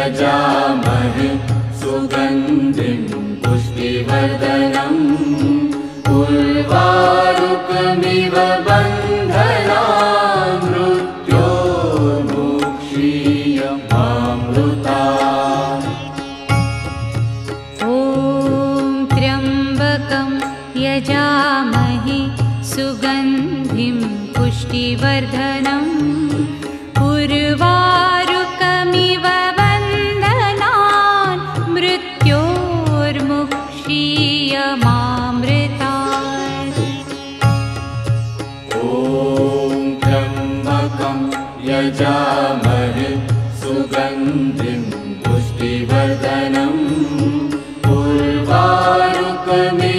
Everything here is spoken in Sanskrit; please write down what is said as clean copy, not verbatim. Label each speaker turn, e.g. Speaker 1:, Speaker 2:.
Speaker 1: यजामहे सुगन्धिं पुष्टिवर्धनम् उर्वारुकमिव बन्धनान् मृत्योर्मुक्षीयमामृतात्।
Speaker 2: ॐ त्र्यम्बकं यजामहे सुगन्धिं पुष्टिवर्धनम् उर्वारुकमिव बन्धनान् मृत्योर्मुक्षीयमामृतात्।
Speaker 1: ॐ त्र्यम्बकं यजामहे सुगन्धिं पुष्टिवर्धनम् उर्वारुकमिव